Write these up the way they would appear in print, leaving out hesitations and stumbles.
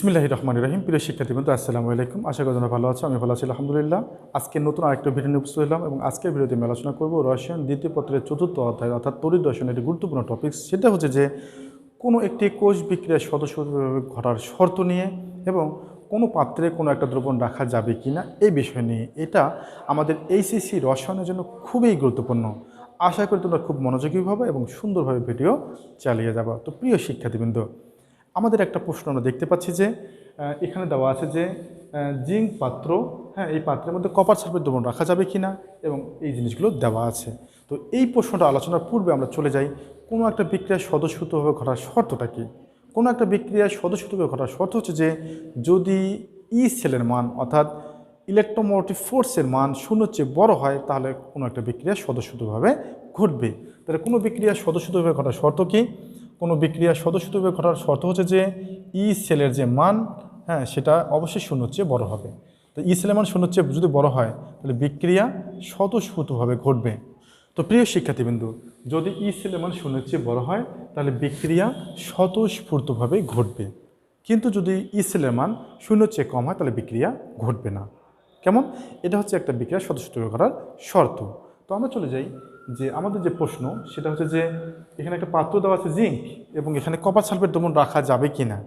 বিসমিল্লাহির রহমানির রহিম। প্রিয় শিক্ষার্থীবৃন্দ, আসসালামু আলাইকুম। আশা করি তোমরা ভালো আছো। আমি ভালো আছি আলহামদুলিল্লাহ। আজকে নতুন আরেকটা ভিডিও নিয়ে উপস্থিত হলাম এবং আজকের ভিডিওতে আমি আলোচনা করব রসায়ন দ্বিতীয় পত্রের চতুর্থ অধ্যায় অর্থাৎ তড়িৎ রসায়নের একটি গুরুত্বপূর্ণ টপিক। সেটা হচ্ছে যে কোনো একটি কোষ বিক্রিয়ার সদস্যভাবে ঘটার শর্ত নিয়ে এবং কোনো পাত্রে কোনো একটা দ্রবণ রাখা যাবে কি না এই বিষয় নিয়ে। এটা আমাদের এইচএসসি রসায়নের জন্য খুবই গুরুত্বপূর্ণ। আশা করি তোমরা খুব মনোযোগীভাবে এবং সুন্দরভাবে ভিডিও চালিয়ে যাবা। তো প্রিয় শিক্ষার্থীবৃন্দ, আমাদের একটা প্রশ্ন আমরা দেখতে পাচ্ছি যে এখানে দেওয়া আছে যে জিঙ্ক পাত্র, এই পাত্রের মধ্যে কপার সালফেট দ্রবণ রাখা যাবে কি না এবং এই জিনিসগুলো দেওয়া আছে। তো এই প্রশ্নটা আলোচনার পূর্বে আমরা চলে যাই কোনো একটা বিক্রিয়ার স্বতঃস্ফূর্তভাবে ঘটার শর্তটা কি। কোনো একটা বিক্রিয়ার স্বতঃস্ফূর্তভাবে ঘটার শর্ত হচ্ছে যে যদি ই সেলের মান অর্থাৎ ইলেকট্রোমোটিভ ফোর্সের মান শূন্যের চেয়ে বড় হয় তাহলে কোনো একটা বিক্রিয়া স্বতঃস্ফূর্তভাবে ঘটবে। তাহলে কোনো বিক্রিয়ার স্বতঃস্ফূর্তভাবে ঘটার শর্ত কি? কোনো বিক্রিয়ার স্বতঃস্ফূর্তভাবে ঘটার শর্ত হচ্ছে যে ই সেলের যে মান সেটা অবশ্যই শূন্যের চেয়ে বড় হবে। তো ই সেলের মান শূন্যের চেয়ে যদি বড় হয় তাহলে বিক্রিয়া স্বতঃস্ফূর্তভাবে ঘটবে। তো প্রিয় শিক্ষার্থীবৃন্দু, যদি ই সেলের মান শূন্যের চেয়ে বড় হয় তাহলে বিক্রিয়া স্বতঃস্ফূর্তভাবে ঘটবে, কিন্তু যদি ই সেলের মান শূন্যের চেয়ে কম হয় তাহলে বিক্রিয়া ঘটবে না। কেমন? এটা হচ্ছে একটা বিক্রিয়া স্বতঃস্ফূর্তভাবে ঘটার শর্ত। তো আমরা চলে যাই যে আমাদের যে প্রশ্ন সেটা হচ্ছে যে এখানে একটা পাত্র দেওয়া আছে জিঙ্ক এবং এখানে কপার সালফেট দ্রবণ রাখা যাবে কি না,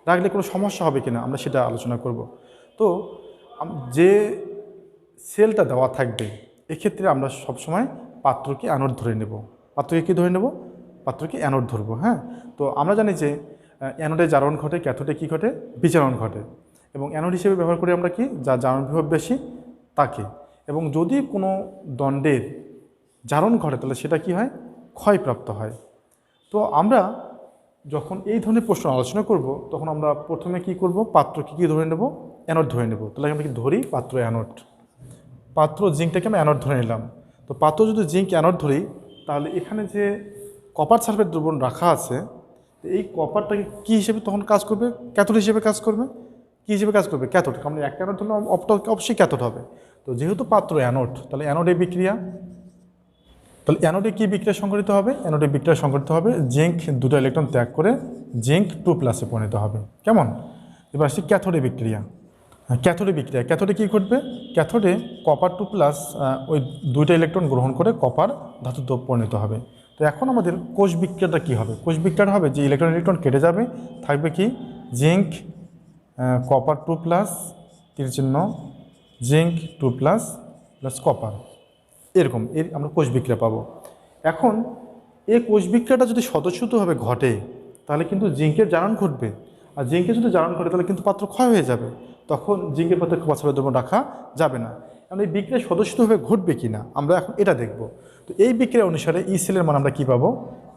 রাখলে কোনো সমস্যা হবে কি না আমরা সেটা আলোচনা করব। তো যে সেলটা দেওয়া থাকবে এক্ষেত্রে আমরা সবসময় পাত্রকে অ্যানোড ধরে নেব। পাত্রকে কী ধরে নেব? পাত্রকে অ্যানোড ধরবো। তো আমরা জানি যে অ্যানোডে জারণ ঘটে, ক্যাথোডে কী ঘটে? বিজারণ ঘটে। এবং অ্যানোড হিসেবে ব্যবহার করি আমরা কি? যার জারণ বিভব বেশি তাকে। এবং যদি কোনো দণ্ডের জারণ ঘটে তাহলে সেটা কি হয়? ক্ষয়প্রাপ্ত হয়। তো আমরা যখন এই ধরনের প্রশ্ন আলোচনা করব তখন আমরা প্রথমে কি করব? পাত্রকে কি ধরে নেব? অ্যানোড ধরে নেব। তাহলে আমরা কি ধরি? পাত্র অ্যানোড। পাত্র জিঙ্কটাকে আমরা অ্যানোড ধরে নিলাম। তো পাত্র যদি জিঙ্ক অ্যানোড ধরি তাহলে এখানে যে কপার সালফেট দ্রবণ রাখা আছে এই কপারটাকে কী হিসেবে তখন কাজ করবে? ক্যাথোড হিসেবে কাজ করবে। কী হিসেবে কাজ করবে? ক্যাথোড। কারণ একটা অ্যানোড ধরলে অবশ্যই ক্যাথোড হবে। তো যেহেতু পাত্র অ্যানোড তাহলে অ্যানোডে বিক্রিয়া, তাহলে অ্যানোডে কী বিক্রিয়া সংঘটিত হবে? অ্যানোডে বিক্রিয়া সংঘটিত হবে জিঙ্ক দুটো ইলেকট্রন ত্যাগ করে জিঙ্ক 2+ পরিণত হবে। কেমন? এবার আসছি ক্যাথোডে বিক্রিয়া। ক্যাথোডে বিক্রিয়া, ক্যাথোডে কী ঘটবে? ক্যাথোডে কপার 2+ ওই দুইটা ইলেকট্রন গ্রহণ করে কপার ধাতুতে পরিণত হবে। তো এখন আমাদের কোষ বিক্রিয়াটা কী হবে? কোষ বিক্রিয়াটা হবে যে ইলেকট্রন কেটে যাবে, থাকবে কি? জিঙ্ক কপার 2+ তীর চিহ্ন জিঙ্ক 2+ প্লাস কপার, এরকম আমরা কোষ বিক্রিয়া পাবো। এখন এই কোষ বিক্রিয়াটা যদি স্বতঃস্ফূর্তভাবে ঘটে তাহলে কিন্তু জিঙ্কের জারণ ঘটবে। আর জিঙ্কের যদি জারণ ঘটে তাহলে কিন্তু পাত্র ক্ষয় হয়ে যাবে, তখন জিঙ্কের পাত্রে কপার সালফেট দ্রবণ রাখা যাবে না। এখন এই বিক্রিয়া স্বতঃস্ফূর্তভাবে ঘটবে কি না আমরা এখন এটা দেখব। তো এই বিক্রিয়া অনুসারে ই সেলের মান আমরা কী পাবো?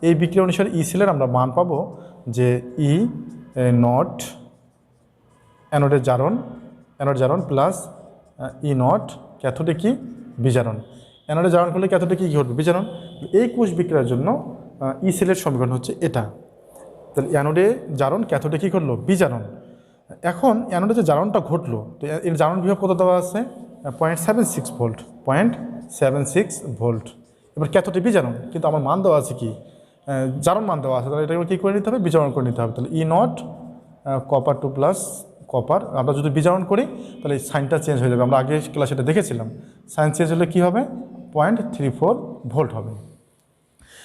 এই বিক্রিয়া অনুসারে ই সেলের আমরা মান পাবো যে ই নট অ্যানোডের জারণ, অ্যানোড জারণ প্লাস ই নট ক্যাথোডে কি? বিজারণ। অ্যানোডে জারণ করলে ক্যাথোডে কী ঘটবে? বিজারণ। এই কোষ বিক্রিয়ার জন্য ই সেলের সমীকরণ হচ্ছে এটা। তাহলে অ্যানোডে জারণ, ক্যাথোডে কী ঘটলো? বিজারণ। এখন অ্যানোডে যে জারণটা ঘটলো তো এর জারণ বিভব কত দেওয়া আছে? 0.76 ভোল্ট, 0.76 ভোল্ট। এবার ক্যাথোডে বিজারণ, কিন্তু আমার মান দেওয়া আছে কি? জারণ মান দেওয়া আছে, তাহলে এটাকে কী করে নিতে হবে? বিজারণ করে নিতে হবে। তাহলে ই নট কপার 2+ কপার, আমরা যদি বিজারণ করি তাহলে সাইনটা চেঞ্জ হয়ে যাবে। আমরা আগে ক্লাসে এটা দেখেছিলাম। সাইন চেঞ্জ হলে কী হবে? 0.34 ভোল্ট হবে।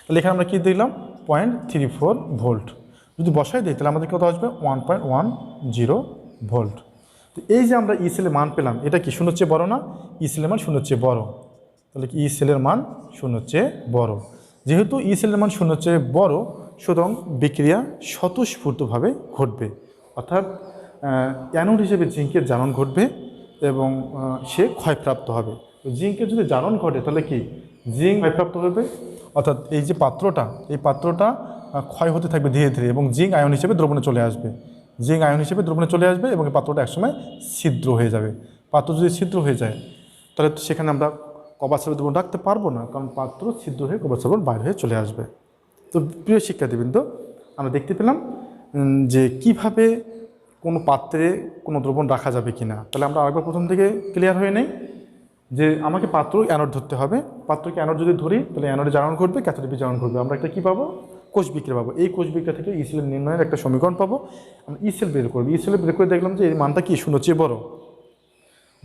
তাহলে এখানে আমরা কী দিলাম? 0.34 ভোল্ট। যদি বসাই দিই তাহলে আমাদের কত আসবে? 1.10 ভোল্ট। তো এই যে আমরা ই সেলের মান পেলাম এটা কি শূন্যের চেয়ে বড় না? ই সেলের মান শূন্যের চেয়ে বড়। তাহলে ই সেলের মান শূন্যের চেয়ে বড়। যেহেতু ই সেলের মান শূন্যের চেয়ে বড় সুতরাং বিক্রিয়া স্বতঃস্ফূর্তভাবে ঘটবে, অর্থাৎ অ্যানোড হিসেবে জিঙ্কের জারণ ঘটবে এবং সে ক্ষয়প্রাপ্ত হবে। তো জিঙ্কের যদি জারণ ঘটে তাহলে কি? জিঙ্ক ক্ষয়প্রাপ্ত হবে, অর্থাৎ এই যে পাত্রটা এই পাত্রটা ক্ষয় হতে থাকবে ধীরে ধীরে এবং জিঙ্ক আয়ন হিসেবে দ্রবণে চলে আসবে। জিঙ্ক আয়ন হিসেবে দ্রবণে চলে আসবে এবং এই পাত্রটা একসময় ছিদ্র হয়ে যাবে। পাত্র যদি ছিদ্র হয়ে যায় তাহলে তো সেখানে আমরা কপার সালফেট দ্রবণ রাখতে পারবো না, কারণ পাত্র ছিদ্র হয়ে কপার সালফেট বাইরে হয়ে চলে আসবে। তো প্রিয় শিক্ষার্থীবৃন্দ, আমরা দেখতে পেলাম যে কিভাবে কোনো পাত্রে কোনো দ্রবণ রাখা যাবে কি না। তাহলে আমরা আরেকবার প্রথম থেকে ক্লিয়ার হয়ে নেই যে আমাকে পাত্র অ্যানোড ধরতে হবে। পাত্রকে অ্যানোড যদি ধরি তাহলে অ্যানোডে জারণ ঘটবে, ক্যাথোডে বিজারণ ঘটবে। আমরা একটা কী পাবো? কোষ বিক্রিয়া পাবো। এই কোষ বিক্রিয়া থেকে ইসেল নির্ণয়ের একটা সমীকরণ পাবো। আমরা ইসেল বের করবো। ইসেল বের করে দেখলাম যে এর মানটা কি শূন্যের চেয়ে বড়।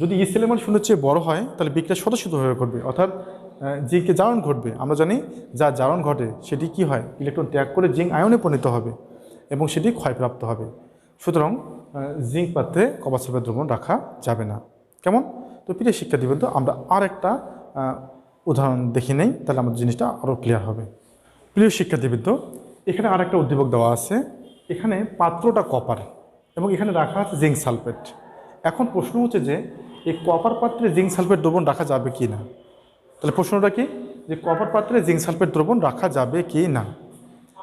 যদি ইসেলের মান শূন্যের চেয়ে বড় হয় তাহলে বিক্রিয়া স্বতঃস্ফূর্ত হয়ে ঘটবে, অর্থাৎ জিঙ্কে জারণ ঘটবে। আমরা জানি যা জারণ ঘটে সেটি কি হয়, ইলেকট্রন ত্যাগ করে জিঙ্ক আয়নে পরিণত হবে এবং সেটি ক্ষয়প্রাপ্ত হবে। সুতরাং জিঙ্ক পাত্রে কপার সালফেট দ্রবণ রাখা যাবে না। কেমন? তো প্রিয় শিক্ষার্থীবৃন্দ, আমরা আর একটা উদাহরণ দেখে নেই, তাহলে আমাদের জিনিসটা আরও ক্লিয়ার হবে। প্রিয় শিক্ষার্থীবৃন্দ, এখানে আর একটা উদ্দীপক দেওয়া আছে। এখানে পাত্রটা কপার এবং এখানে রাখা আছে জিঙ্ক সালফেট। এখন প্রশ্ন হচ্ছে যে এই কপার পাত্রে জিঙ্ক সালফেট দ্রবণ রাখা যাবে কি না। তাহলে প্রশ্নটা কি, যে কপার পাত্রে জিঙ্ক সালফেট দ্রবণ রাখা যাবে কি না।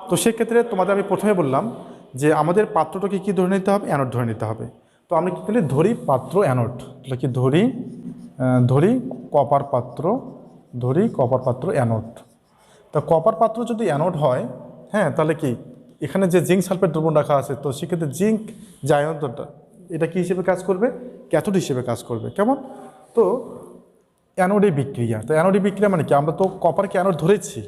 তো সেক্ষেত্রে তোমাদের আমি প্রথমে বললাম যে আমাদের পাত্রটাকে কি ধরে নিতে হবে, অ্যানোড ধরে নিতে হবে। তো আমরা কি তাহলে ধরি পাত্র অ্যানোড, তাহলে কি ধরি কপার পাত্র অ্যানোড। তা কপার পাত্র যদি অ্যানোড হয়, হ্যাঁ, তাহলে কি এখানে যে জিঙ্ক সালফেট দ্রবণ রাখা আছে, তো সেক্ষেত্রে জিঙ্ক যে আয়নটা এটা কি হিসেবে কাজ করবে, ক্যাথোড হিসেবে কাজ করবে। কেমন? তো অ্যানোডে বিক্রিয়া, তো অ্যানোডে বিক্রিয়া মানে কি, আমরা তো কপারকে অ্যানোড ধরেছি,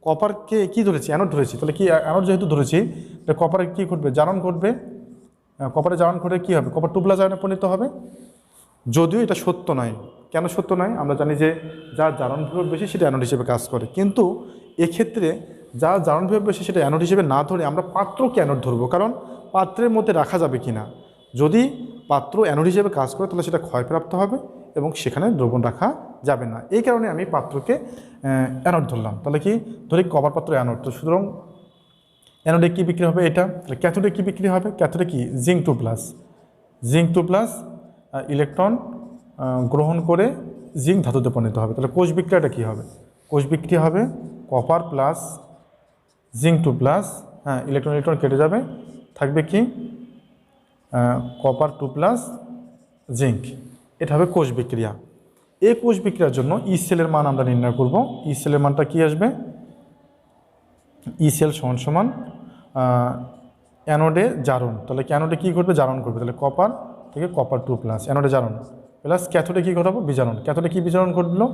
কপারকে কি ধরেছি, অ্যানোড ধরেছি। তাহলে কি অ্যানোড যেহেতু ধরেছি, তাহলে কপারে কী ঘটবে, জারণ ঘটবে। কপারে জারণ ঘটে কী হবে, কপার 2+ আয়নে পরিণত হবে। যদিও এটা সত্য নয়। কেন সত্য নয়? আমরা জানি যে যার জারণ বিভব বেশি সেটা অ্যানোড হিসেবে কাজ করে, কিন্তু এক্ষেত্রে যার জারণ বিভব বেশি সেটা অ্যানোড হিসেবে না ধরে আমরা পাত্রকে অ্যানোড ধরবো। কারণ পাত্রের মধ্যে রাখা যাবে কি না, যদি পাত্র অ্যানোড হিসেবে কাজ করে তাহলে সেটা ক্ষয়প্রাপ্ত হবে এবং সেখানে দ্রবণ রাখা যাবে না। এই কারণে আমি পাত্রকে অ্যানোড ধরলাম। তাহলে কি ধরি কপার পাত্র অ্যানোড, তো সুতরাং অ্যানোডে কী বিক্রি হবে এটা, তাহলে ক্যাথোডে কী বিক্রি হবে, ক্যাথোডে কি জিঙ্ক 2+ ইলেকট্রন গ্রহণ করে জিঙ্ক ধাতুতে পরিণত হবে। তাহলে কোষ বিক্রিয়াটা কী হবে, কোষ বিক্রিয়া হবে কপার প্লাস জিঙ্ক 2+, হ্যাঁ, ইলেকট্রন কেটে যাবে, থাকবে কি কপার 2+ জিঙ্ক। এটা হবে কোষ বিক্রিয়া। এই কোষ বিক্রিয়ার জন্য ই সেলের মান আমরা নির্ণয় করব। ই সেলের মানটা কি আসবে, ই সেল সমান অ্যানোডে জারণ। তাহলে অ্যানোডে কী ঘটবে, জারণ করবে। তাহলে কপার থেকে কপার 2+ অ্যানোডে জারণ, প্লাস ক্যাথোডে কী ঘটাবো, বিজারণ। ক্যাথোডে কী বিজারণ ঘটলো,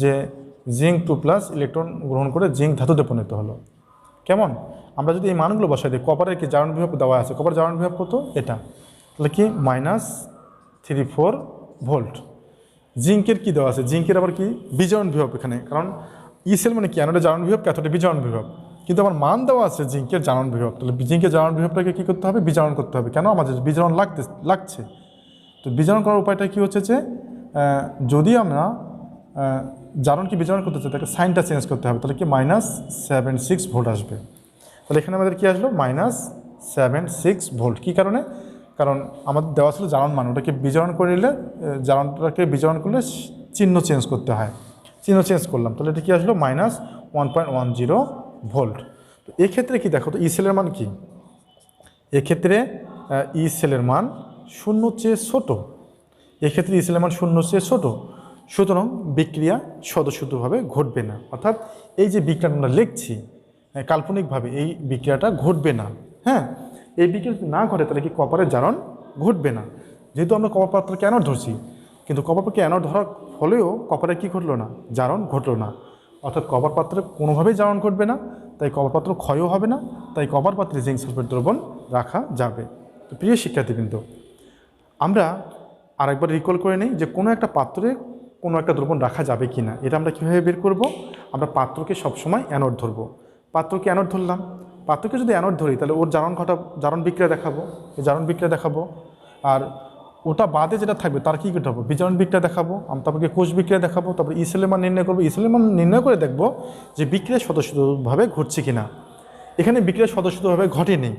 যে জিঙ্ক 2+ ইলেকট্রন গ্রহণ করে জিঙ্ক ধাতুতে পরিণত হলো। কেমন? আমরা যদি এই মানগুলো বসাই দিই, কপারের কি জারণ বিভব দেওয়া আছে, কপার জারণ বিভব কত এটা, তাহলে কি -34 ভোল্ট। জিঙ্কের কি দেওয়া আছে, জিঙ্কের আবার কি বিজারণ বিভব এখানে, কারণ ই সেল মানে কি অ্যানোডে জারণ বিভব, ক্যাথোডে বিজারণ বিভব, কিন্তু আমার মান দেওয়া আছে জিঙ্কের জারণ বিভব। তাহলে জিঙ্কের জারণ বিভবটাকে কী করতে হবে, বিজারণ করতে হবে। কেন? আমাদের বিজারণ লাগছে। তো বিজারণ করার উপায়টা কী হচ্ছে যে যদি আমরা জারণকে বিজারণ করতে চাই তাকে সাইনটা চেঞ্জ করতে হবে। তাহলে কি -76 ভোল্ট আসবে। তাহলে এখানে আমাদের কী আসলো, -76 ভোল্ট। কী কারণে? কারণ আমাদের দেওয়া ছিল জারণ মান, ওটাকে বিজারণ করে নিলে, জারণটাকে বিজারণ করলে চিহ্ন চেঞ্জ করতে হয়, চিহ্ন চেঞ্জ করলাম। তাহলে এটা কী আসলো, -1.10 ভোল্ট। তো এক্ষেত্রে কি দেখো তো ই সেলের মান কি, এক্ষেত্রে ই সেলের মান 0 চেয়ে ছোটো, এক্ষেত্রে ই সেলের মান 0 চেয়ে ছোটো। সুতরাং বিক্রিয়া স্বতঃস্ফূর্তভাবে ঘটবে না, অর্থাৎ এই যে বিক্রিয়াটা আমরা লিখছি কাল্পনিকভাবে, এই বিক্রিয়াটা ঘটবে না। হ্যাঁ, এই বিক্রিয়া যদি না ঘটে তাহলে কি কপারের জারণ ঘটবে না। যেহেতু আমরা কপার পাত্রকে অ্যানোড ধরছি, কিন্তু কপার পাত্রকে অ্যানোড ধরার ফলেও কপারে কী ঘটলো না, জারণ ঘটলো না। অর্থাৎ কপার পাত্রে কোনোভাবেই জারণ ঘটবে না, তাই কপার পাত্র ক্ষয়ও হবে না, তাই কপার পাত্রে জিঙ্ক সালফেট দ্রবণ রাখা যাবে। তো প্রিয় শিক্ষার্থীবৃন্দ, আমরা আরেকবার রিকল করে নিই যে কোনো একটা পাত্রে কোনো একটা দ্রবণ রাখা যাবে কি না। এটা আমরা কীভাবে বের করব, আমরা পাত্রকে সবসময় অ্যানোড ধরবো। পাত্রকে অ্যানোড ধরলাম, পাত্রকে যদি অ্যানোড ধরি তাহলে ওর জারণ বিক্রিয়া দেখাবো, জারণ বিক্রিয়া দেখাবো। আর ওটা বাদে যেটা থাকবে তার কী করতে হবে, বিজারণ বিক্রিয়া দেখাবো। তারপরে কোষ বিক্রিয়া দেখাবো, তারপরে ই সেলের মান নির্ণয় করবো। ই সেলের মান নির্ণয় করে দেখবো যে বিক্রিয়া স্বতঃস্ফূর্তভাবে ঘটছে কিনা। এখানে বিক্রিয়া স্বতঃস্ফূর্তভাবে ঘটেনি,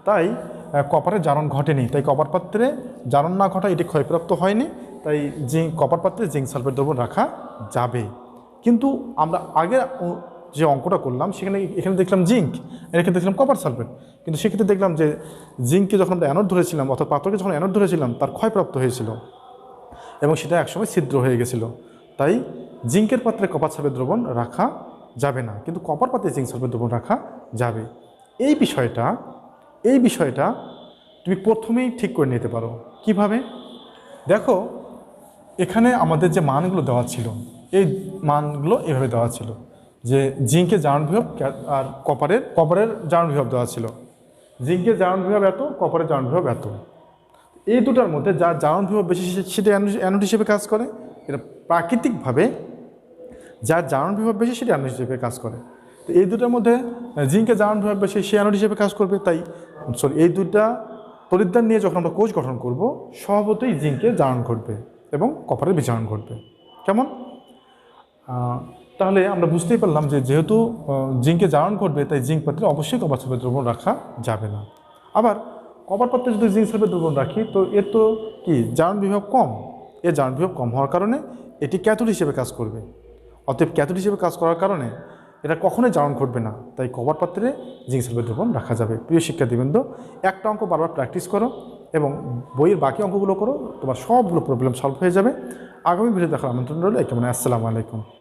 তাই কপারের জারণ ঘটেনি, তাই কপার পাত্রে জারণ না ঘটা এটি ক্ষয়প্রাপ্ত হয়নি, তাই কপার পাত্রে জিঙ্ক সালফেট দ্রবণ রাখা যাবে। কিন্তু আমরা আগে যে অঙ্কটা করলাম এখানে দেখলাম জিঙ্ক, এখানে দেখলাম কপার সালফেট, কিন্তু সেক্ষেত্রে দেখলাম যে জিঙ্ককে যখন আমরা অ্যানোড ধরেছিলাম, অর্থাৎ পাত্রকে যখন অ্যানোড ধরেছিলাম তার ক্ষয়প্রাপ্ত হয়েছিল এবং সেটা একসময় ছিদ্র হয়ে গেছিলো। তাই জিঙ্কের পাত্রে কপার সালফেট দ্রবণ রাখা যাবে না, কিন্তু কপার পাত্রে জিঙ্ক সালফেট দ্রবণ রাখা যাবে। এই বিষয়টা তুমি প্রথমেই ঠিক করে নিতে পারো। কিভাবে? দেখো, এখানে আমাদের যে মানগুলো দেওয়া ছিল, এই মানগুলো এভাবে দেওয়া ছিল। যে জিঙ্কের জারণ বিভব আর কপারের জারণ বিভব দেওয়া ছিল। জিঙ্কের জারণ বিভব এত, কপারের জারণ বিভব এত। এই দুটার মধ্যে যার জারণ বিভব বেশি সেটা অ্যানোড হিসেবে কাজ করে। এটা প্রাকৃতিকভাবে যার জারণ বিভব বেশি সেটা অ্যানোড হিসেবে কাজ করে। তো এই দুটার মধ্যে জিঙ্কের জারণ বিভব বেশি, সে অ্যানোড হিসেবে কাজ করবে। তাই এই দুটা তড়িৎদ্বার নিয়ে যখন আমরা কোষ গঠন করব, স্বভাবতই জিঙ্কের জারণ ঘটবে এবং কপারের বিজারণ ঘটবে। কেমন? তাহলে আমরা বুঝতেই পারলাম যে যেহেতু জিঙ্কে জারণ ঘটবে, তাই জিঙ্ক পাত্রে অবশ্যই কপার সালফেট দ্রবণ রাখা যাবে না। আবার কপার পাত্রে যদি জিঙ্ক সালফেট দ্রবণ রাখি, তো এর তো কি জারণ বিভব কম। এর জারণ বিভব কম হওয়ার কারণে এটি ক্যাথোড হিসেবে কাজ করবে। অতএব ক্যাথোড হিসেবে কাজ করার কারণে এটা কখনোই জারণ ঘটবে না। তাই কপার পাত্রে জিঙ্ক সালফেট দ্রবণ রাখা যাবে। প্রিয় শিক্ষার্থীবৃন্দ, একটা অঙ্ক বারবার প্র্যাকটিস করো এবং বইয়ের বাকি অঙ্কগুলো করো, তোমার সবগুলো প্রবলেম সলভ হয়ে যাবে। আগামী ভিডিও দেখার আমন্ত্রণ রইল। কেমন? আসসালামু আলাইকুম।